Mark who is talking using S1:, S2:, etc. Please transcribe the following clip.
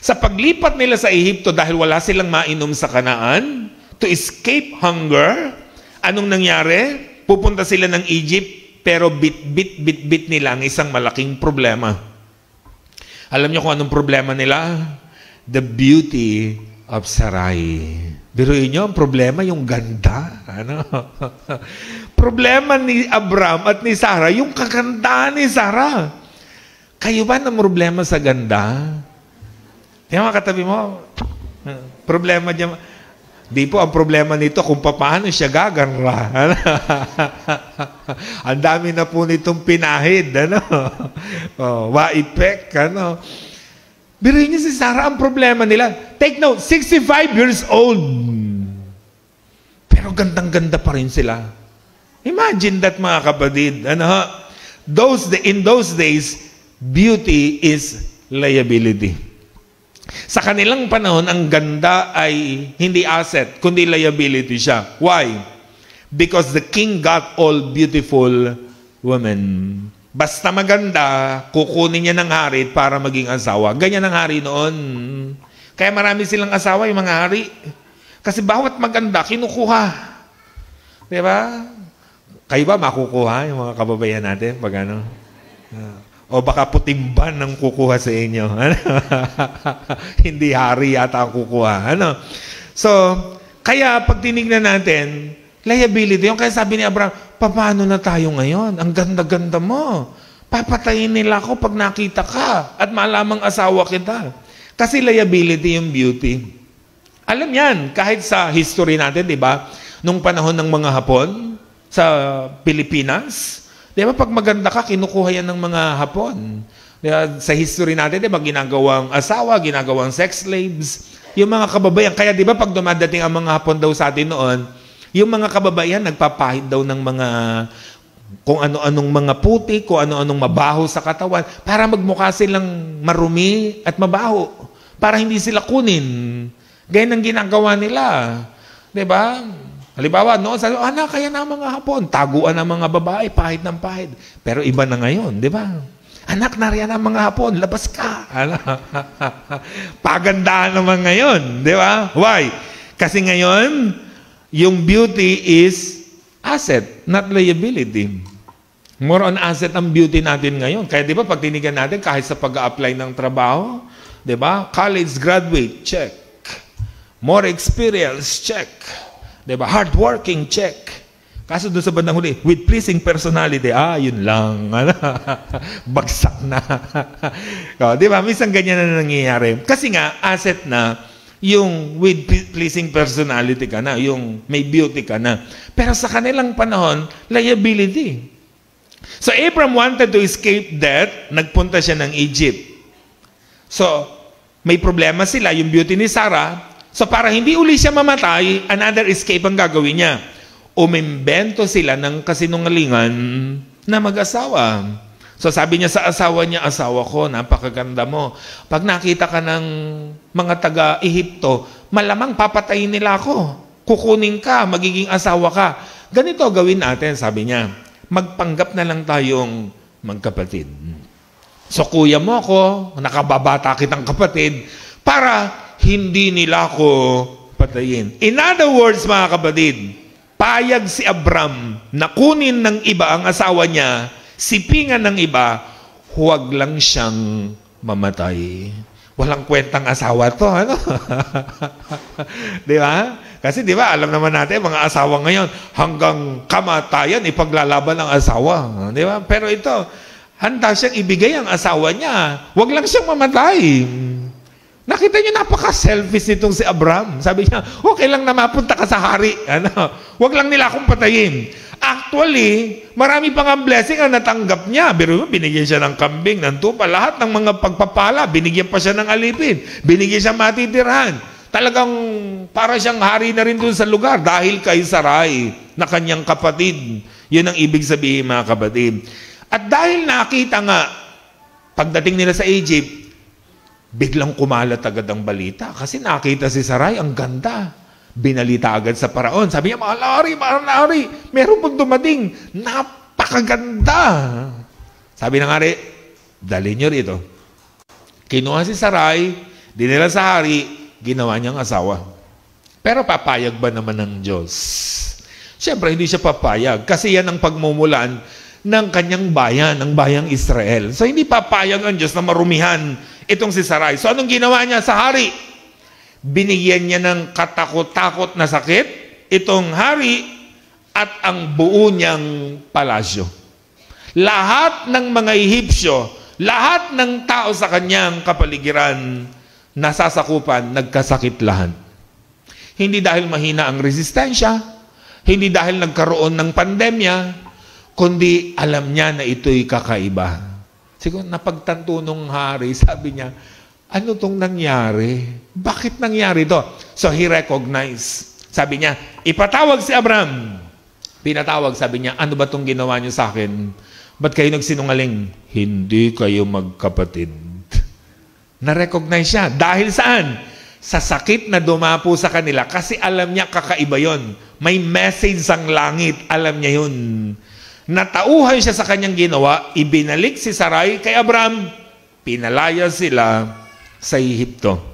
S1: Sa paglipat nila sa Ehipto dahil wala silang mainom sa Kanaan, to escape hunger, anong nangyari? Pupunta sila ng Egypt, pero bit nila ang isang malaking problema. Alam niyo kung anong problema nila? The beauty of Sarai. Biruin niyo, ang problema yung ganda. Ano? Problema ni Abram at ni Sarah, yung kagandahan ni Sarah. Kayo ba ng problema sa ganda? Tingnan mo, katabi mo, problema niya, di po ang problema nito kung paano siya gaganda. Ano? Ang dami na po nitong pinahid. Ano? Waipek. Ano? Biruin niyo si Sarah, ang problema nila. Take note, 65 years old. Pero gandang-ganda pa rin sila. Imagine that, mga kapatid. Ano? In those days, beauty is liability. Sa kanilang panahon, ang ganda ay hindi asset, kundi liability siya. Why? Because the king got all beautiful women. Basta maganda, kukunin niya ng hari para maging asawa. Ganyan ang hari noon. Kaya marami silang asawa, yung mga hari. Kasi bawat maganda, kinukuha. Diba? Kayo ba makukuha yung mga kababayan natin? Pag ano? O baka putimban ang kukuha sa inyo. Hindi hari yata ang kukuha. Ano? So, kaya pag tinignan natin, liability. Yung kaya sabi ni Abraham, paano na tayo ngayon? Ang ganda-ganda mo. Papatayin nila ako pag nakita ka at malamang asawa kita. Kasi liability yung beauty. Alam yan, kahit sa history natin, di ba? Nung panahon ng mga Hapon sa Pilipinas, di ba pag maganda ka, kinukuha yan ng mga Hapon. Sa history natin, di ba, ginagawang asawa, ginagawang sex slaves, yung mga kababayan. Kaya di ba pag dumadating ang mga Hapon daw sa atin noon, yung mga kababayan, nagpapahid daw ng mga, kung ano-anong mga puti, kung ano-anong mabaho sa katawan, para magmukha silang marumi at mabaho, para hindi sila kunin. Ganyan ang ginagawa nila. Diba? Halimbawa, no, sabi, anak, kaya na mga Hapon, taguan ng mga babae, pahid ng pahid. Pero iba na ngayon, di ba? Anak, nariyan ang mga Hapon, labas ka. Pagandahan naman ngayon, di ba? Why? Kasi ngayon, yung beauty is asset, not liability. More on asset ang beauty natin ngayon. Kaya di ba, pag tinigan natin, kahit sa pag-a-apply ng trabaho, di ba? College graduate, check. More experience, check. Di ba? Hardworking, check. Kaso doon sa bandang huli, with pleasing personality, yun lang. Bagsak na. Di ba? Minsan ganyan na nangyayari. Kasi nga, asset na, yung with pleasing personality ka na, yung may beauty ka na. Pero sa kanilang panahon, liability. So, Abram wanted to escape death, nagpunta siya ng Egypt. So, may problema sila, yung beauty ni Sarah. So, para hindi uli siya mamatay, another escape ang gagawin niya. Umimbento sila ng kasinungalingan na mag-asawa. So sabi niya sa asawa niya, asawa ko, napakaganda mo. Pag nakita ka ng mga taga-Ehipto, malamang papatayin nila ako. Kukunin ka, magiging asawa ka. Ganito gawin natin, sabi niya. Magpanggap na lang tayong magkapatid. So kuya mo ako, nakababata kitang kapatid, para hindi nila ako patayin. In other words, mga kapatid, payag si Abram na kunin ng iba ang asawa niya, sipingan ng iba, huwag lang siyang mamatay. Walang kwentang asawa to, ano? Di ba? Kasi di ba, alam naman natin, mga asawa ngayon, hanggang kamatayan, ipaglalaban ng asawa. Di ba? Pero ito, handa siyang ibigay ang asawa niya. Huwag lang siyang mamatay. Nakita niyo, napaka-selfish nitong si Abram. Sabi niya, okay lang na mapunta ka sa hari. Ano? Huwag lang nila akong patayin. Actually, marami pang ang blessing ang natanggap niya. Pero binigyan siya ng kambing, ng tupa, lahat ng mga pagpapala. Binigyan pa siya ng alipin. Binigyan siya matitirahan. Talagang para siyang hari na rin doon sa lugar dahil kay Sarai na kanyang kapatid. Yun ang ibig sabihin, mga kapatid. At dahil nakita nga, pagdating nila sa Egypt, biglang kumalat agad ang balita. Kasi nakita si Sarai, ang ganda. Binalita agad sa paraon. Sabi niya, mahal na hari, meron pong dumating. Napakaganda. Sabi ng hari, dali niyo rito. Kinuha si Sarai, Dinala sa hari, ginawa niyang asawa. Pero papayag ba naman ng Diyos? Siyempre, hindi siya papayag kasi yan ang pagmumulan ng kanyang bayan, ng bayang Israel. So, hindi papayag ang Diyos na marumihan itong si Sarai. So, anong ginawa niya sa hari? Binigyan niya ng katakot-takot na sakit itong hari at ang buo niyang palasyo. Lahat ng mga Ehipsyo, lahat ng tao sa kanyang kapaligiran, nasasakupan, nagkasakit lahat. Hindi dahil mahina ang resistensya, hindi dahil nagkaroon ng pandemya, kundi alam niya na ito'y kakaiba. Siguro napagtanto nung hari, sabi niya, ano tong nangyari? Bakit nangyari to? So he recognized. Sabi niya, ipatawag si Abraham. Pinatawag, sabi niya, ano ba tong ginawa niyo sa akin? Ba't kayo nagsinungaling? Hindi kayo magkapatid. Na-recognize siya. Dahil saan? Sa sakit na dumapo sa kanila. Kasi alam niya kakaiba yon. May message ang langit. Alam niya yun. Natauhan siya sa kanyang ginawa. Ibinalik si Sarai kay Abraham. Pinalaya sila sa Ehipto.